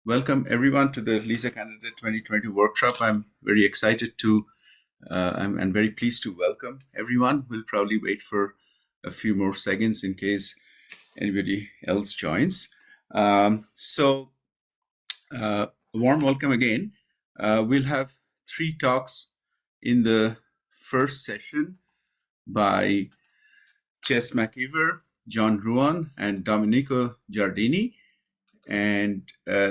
Welcome everyone to the LISA Candidate 2020 workshop. I'm very excited to, I'm very pleased to welcome everyone. We'll probably wait for a few more seconds in case anybody else joins. A warm welcome again. We'll have 3 talks in the first session by Jess McIver, John Ruan, and Domenico Giardini. And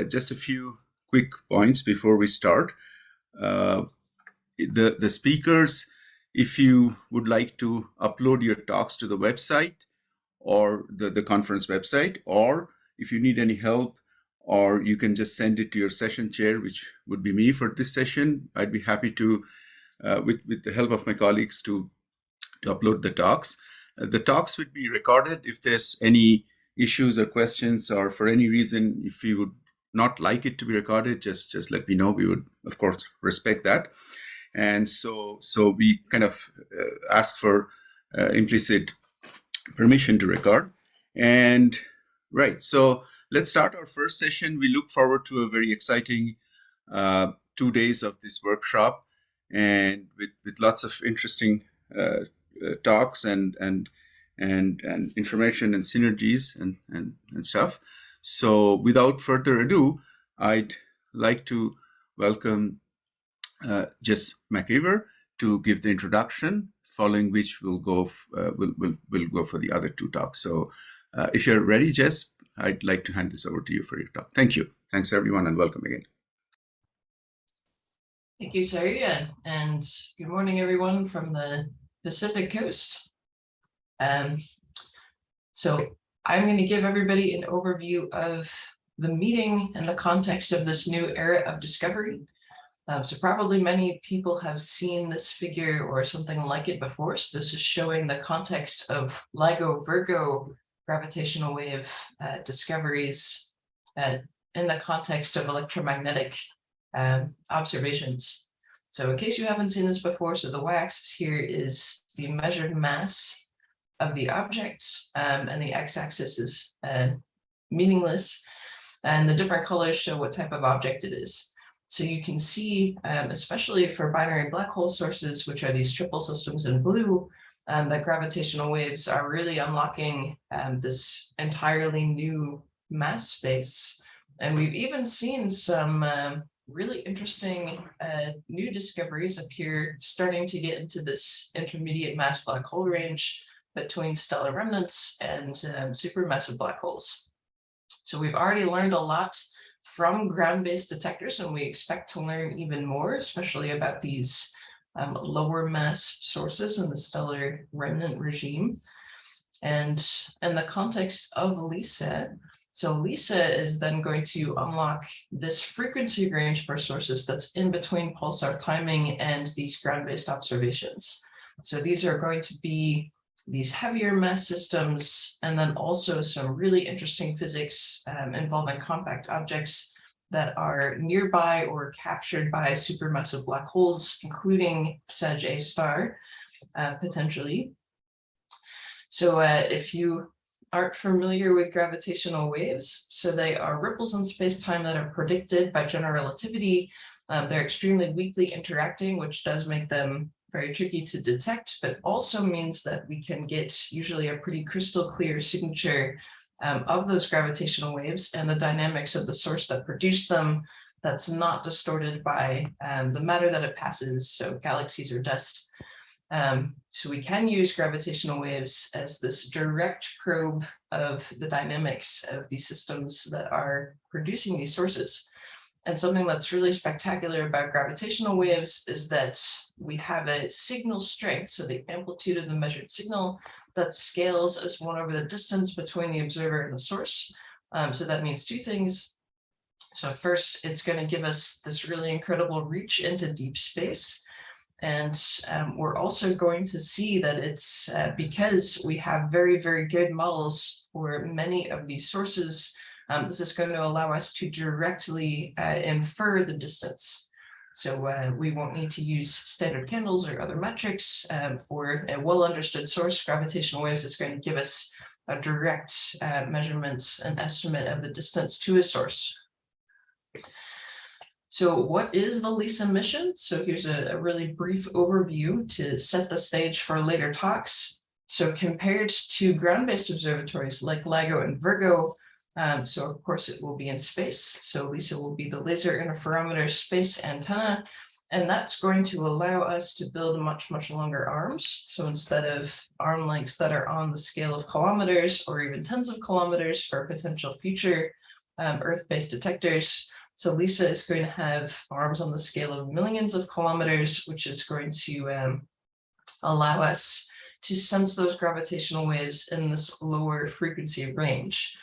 just a few quick points before we start. The speakers, if you would like to upload your talks to the website or the conference website, or if you need any help, or you can just send it to your session chair, which would be me for this session. I'd be happy to, with the help of my colleagues, to upload the talks. The talks would be recorded. If there's any issues or questions, or for any reason, if you would not like it to be recorded, just let me know. We would, of course, respect that. And so we kind of ask for implicit permission to record. And right, so let's start our first session. We look forward to a very exciting 2 days of this workshop, and with lots of interesting talks and information and synergies and stuff. So without further ado, I'd like to welcome Jess McIver to give the introduction, following which we'll go for the other 2 talks. So if you're ready, Jess, I'd like to hand this over to you for your talk. Thank you. Thanks everyone, and welcome again. Thank you, Saria, and good morning everyone from the Pacific Coast. So I'm going to give everybody an overview of the meeting in the context of this new era of discovery. So probably many people have seen this figure or something like it before. So this is showing the context of LIGO-Virgo gravitational wave discoveries in the context of electromagnetic observations. So in case you haven't seen this before, so the y-axis here is the measured mass of the objects, and the x-axis is meaningless, and the different colors show what type of object it is. So you can see, especially for binary black hole sources, which are these triple systems in blue, that gravitational waves are really unlocking this entirely new mass space. And we've even seen some really interesting new discoveries appear, starting to get into this intermediate mass black hole range between stellar remnants and supermassive black holes. So we've already learned a lot from ground-based detectors, and we expect to learn even more, especially about these lower mass sources in the stellar remnant regime. And in the context of LISA, so LISA is then going to unlock this frequency range for sources that's in between pulsar timing and these ground-based observations. So these are going to be these heavier mass systems, and then also some really interesting physics involving compact objects that are nearby or captured by supermassive black holes, including Sag A star, potentially. So if you aren't familiar with gravitational waves, so they are ripples in space-time that are predicted by general relativity. They're extremely weakly interacting, which does make them very tricky to detect, but also means that we can get usually a pretty crystal clear signature of those gravitational waves and the dynamics of the source that produced them, that's not distorted by the matter that it passes, so galaxies or dust. So we can use gravitational waves as this direct probe of the dynamics of these systems that are producing these sources. And something that's really spectacular about gravitational waves is that we have a signal strength, so the amplitude of the measured signal, that scales as 1 over the distance between the observer and the source. So that means 2 things. So first, it's going to give us this really incredible reach into deep space. And we're also going to see that it's because we have very, very good models for many of these sources. This is going to allow us to directly infer the distance. So we won't need to use standard candles or other metrics for a well-understood source. Gravitational waves is going to give us a direct measurement and estimate of the distance to a source. So what is the LISA mission? So here's a really brief overview to set the stage for later talks. So compared to ground-based observatories like LIGO and Virgo, so of course it will be in space. So LISA will be the Laser Interferometer Space Antenna, and that's going to allow us to build much, much longer arms. So instead of arm lengths that are on the scale of kilometers or even tens of kilometers for potential future Earth-based detectors, so LISA is going to have arms on the scale of millions of kilometers, which is going to allow us to sense those gravitational waves in this lower frequency range.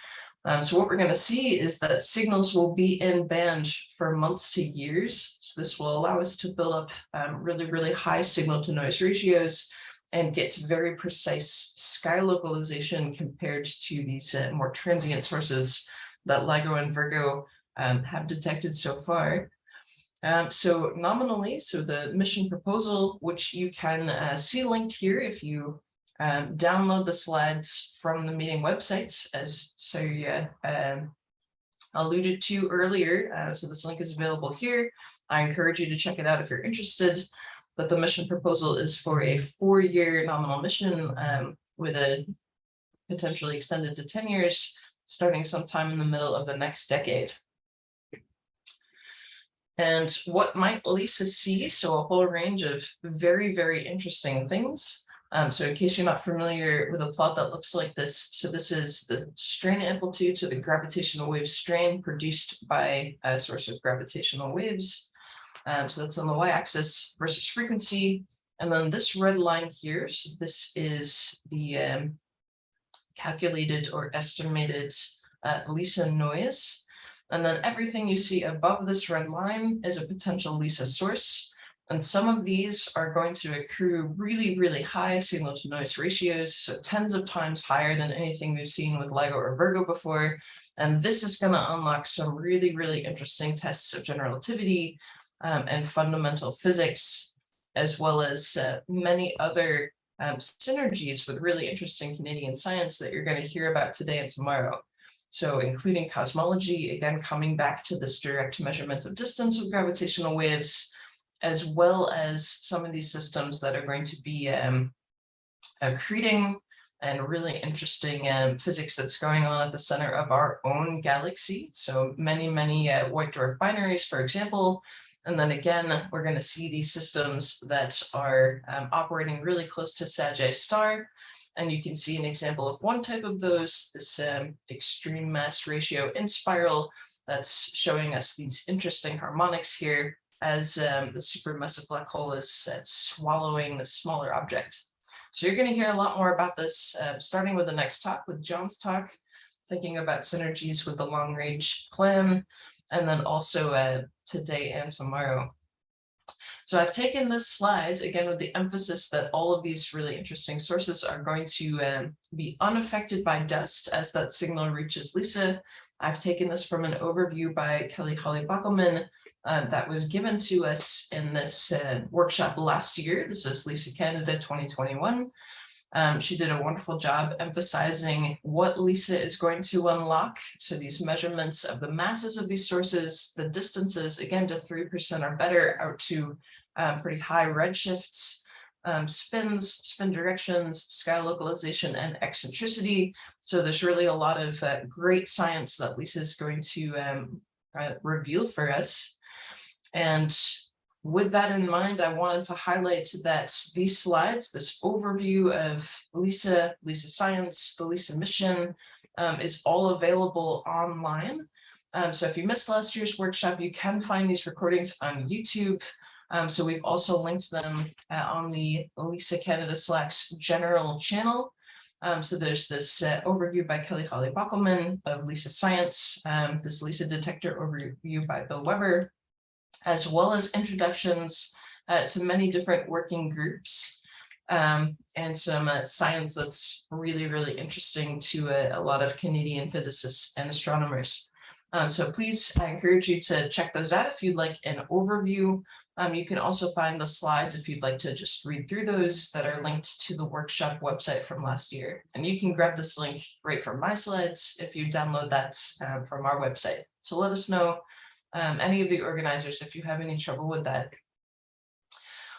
So what we're going to see is that signals will be in band for months to years. So this will allow us to build up really, really high signal to noise ratios and get very precise sky localization compared to these more transient sources that LIGO and Virgo have detected so far. So nominally, so the mission proposal, which you can see linked here if you download the slides from the meeting website, as Sarah alluded to earlier. So this link is available here. I encourage you to check it out if you're interested. But the mission proposal is for a 4-year nominal mission with a potentially extended to 10 years, starting sometime in the middle of the next decade. And what might LISA see? So a whole range of very, very interesting things. So in case you're not familiar with a plot that looks like this, so this is the strain amplitude, so the gravitational wave strain produced by a source of gravitational waves. So that's on the y-axis versus frequency. And then this red line here, so this is the calculated or estimated LISA noise. And then everything you see above this red line is a potential LISA source. And some of these are going to accrue really, really high signal to noise ratios, so tens of times higher than anything we've seen with LIGO or Virgo before. And this is going to unlock some really, really interesting tests of general relativity and fundamental physics, as well as many other synergies with really interesting Canadian science that you're going to hear about today and tomorrow. So including cosmology, again, coming back to this direct measurement of distance with gravitational waves, as well as some of these systems that are going to be accreting and really interesting physics that's going on at the center of our own galaxy. So many, many white dwarf binaries, for example. And then again, we're going to see these systems that are operating really close to Sagittarius star. And you can see an example of one type of those, this extreme mass ratio in spiral that's showing us these interesting harmonics here as the supermassive black hole is swallowing the smaller object. So you're going to hear a lot more about this, starting with the next talk, with John's talk, thinking about synergies with the long range plan, and then also today and tomorrow. So I've taken this slide, again, with the emphasis that all of these really interesting sources are going to be unaffected by dust as that signal reaches LISA. I've taken this from an overview by Kelly Holly-Bockelman that was given to us in this workshop last year. This is LISA Canada 2021. She did a wonderful job emphasizing what LISA is going to unlock. So these measurements of the masses of these sources, the distances, again, to 3% or better, out to pretty high redshifts, spins, spin directions, sky localization, and eccentricity. So there's really a lot of great science that LISA is going to reveal for us. And with that in mind, I wanted to highlight that these slides, this overview of LISA, LISA science, the LISA mission, is all available online. So if you missed last year's workshop, you can find these recordings on YouTube. So we've also linked them on the LISA Canada Slack's general channel. So there's this overview by Kelly Holly-Bockelman of LISA science, this LISA detector overview by Bill Weber, as well as introductions to many different working groups and some science that's really, really interesting to a lot of Canadian physicists and astronomers. So please, I encourage you to check those out if you'd like an overview. You can also find the slides if you'd like to just read through those that are linked to the workshop website from last year. And you can grab this link right from my slides if you download that from our website. So let us know, any of the organizers, if you have any trouble with that.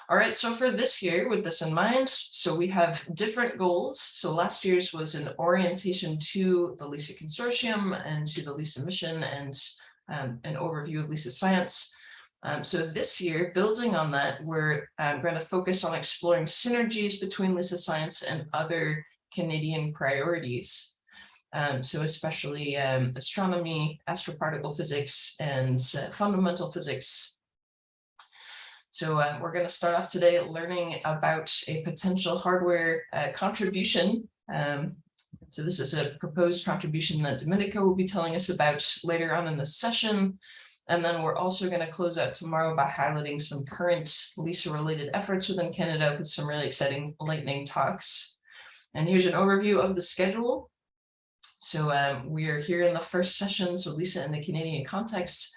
All right, so for this year, with this in mind, so we have different goals. So last year's was an orientation to the LISA Consortium and to the LISA mission and an overview of LISA science. So this year, building on that, we're going to focus on exploring synergies between LISA science and other Canadian priorities. So especially astronomy, astroparticle physics, and fundamental physics. So we're going to start off today learning about a potential hardware contribution. So this is a proposed contribution that Domenico will be telling us about later on in the session. And then we're also going to close out tomorrow by highlighting some current LISA-related efforts within Canada with some really exciting lightning talks. And here's an overview of the schedule. So we are here in the first session, so LISA in the Canadian context.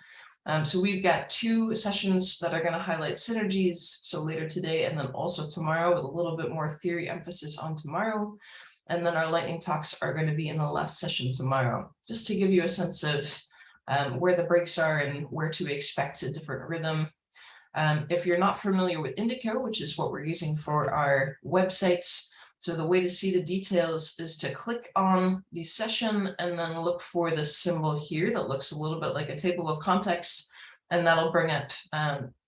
So we've got 2 sessions that are going to highlight synergies, so later today and then also tomorrow, with a little bit more theory emphasis on tomorrow. And then our lightning talks are going to be in the last session tomorrow, just to give you a sense of where the breaks are and where to expect a different rhythm. If you're not familiar with Indico, which is what we're using for our websites, so the way to see the details is to click on the session and then look for the symbol here that looks a little bit like a table of context, and that'll bring up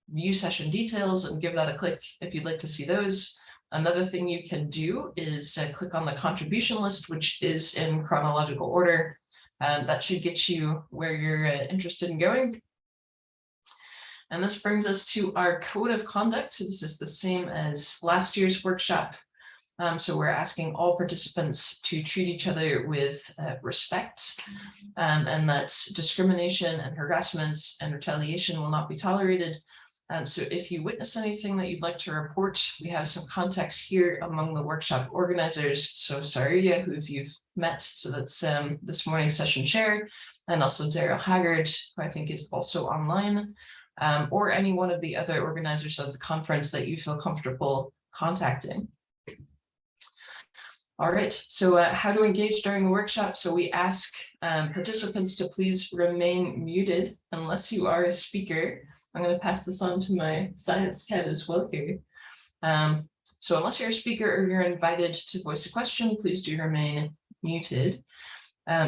view session details, and give that a click if you'd like to see those. Another thing you can do is click on the contribution list, which is in chronological order. That should get you where you're interested in going. And this brings us to our code of conduct. So this is the same as last year's workshop. So we're asking all participants to treat each other with respect, and that discrimination and harassment and retaliation will not be tolerated. So if you witness anything that you'd like to report, we have some contacts here among the workshop organizers. So Saria, who you've met, so that's this morning's session chair, and also Daryl Haggard, who I think is also online, or any one of the other organizers of the conference that you feel comfortable contacting. All right, so how to engage during the workshop. So we ask participants to please remain muted unless you are a speaker. I'm going to pass this on to my science cat as well here. So unless you're a speaker or you're invited to voice a question, please do remain muted.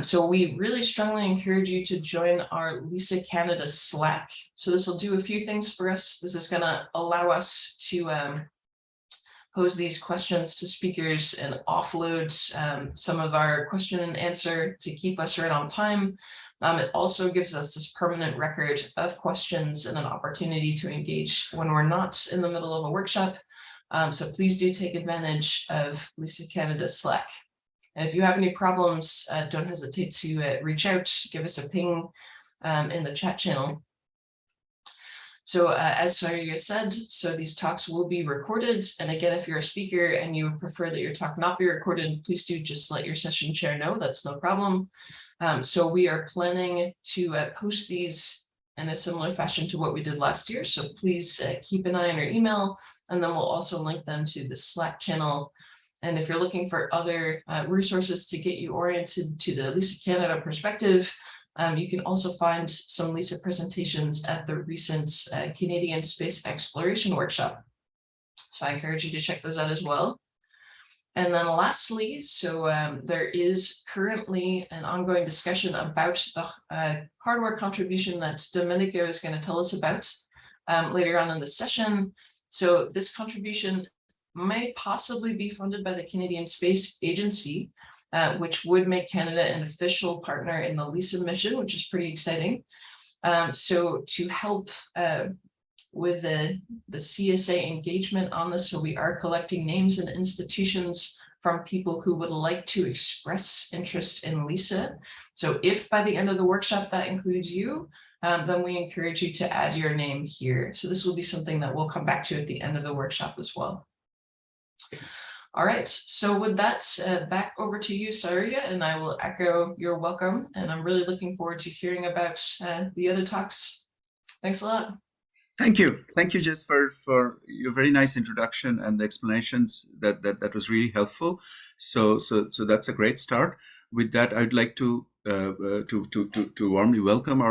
So we really strongly encourage you to join our LISA Canada Slack. So this will do a few things for us. This is going to allow us to pose these questions to speakers and offload some of our question and answer to keep us right on time. It also gives us this permanent record of questions and an opportunity to engage when we're not in the middle of a workshop. So please do take advantage of LISA Canada Slack. And if you have any problems, don't hesitate to reach out, give us a ping in the chat channel. So as Saria said, so these talks will be recorded. And again, if you're a speaker and you prefer that your talk not be recorded, please do just let your session chair know. That's no problem. So we are planning to post these in a similar fashion to what we did last year. So please keep an eye on your email, and then we'll also link them to the Slack channel. And if you're looking for other resources to get you oriented to the LISA Canada perspective, you can also find some LISA presentations at the recent Canadian Space Exploration Workshop. So I encourage you to check those out as well. And then lastly, so there is currently an ongoing discussion about the hardware contribution that Domenico is going to tell us about later on in the session. So this contribution may possibly be funded by the Canadian Space Agency, which would make Canada an official partner in the LISA mission, which is pretty exciting. So to help with the CSA engagement on this, so we are collecting names and institutions from people who would like to express interest in LISA. So if by the end of the workshop that includes you, then we encourage you to add your name here. So this will be something that we'll come back to at the end of the workshop as well. All right, so with that, back over to you, Saria, and I will echo your welcome. And I'm really looking forward to hearing about the other talks. Thanks a lot. Thank you, Jess, for your very nice introduction and the explanations. That was really helpful. So that's a great start. With that, I'd like to warmly welcome our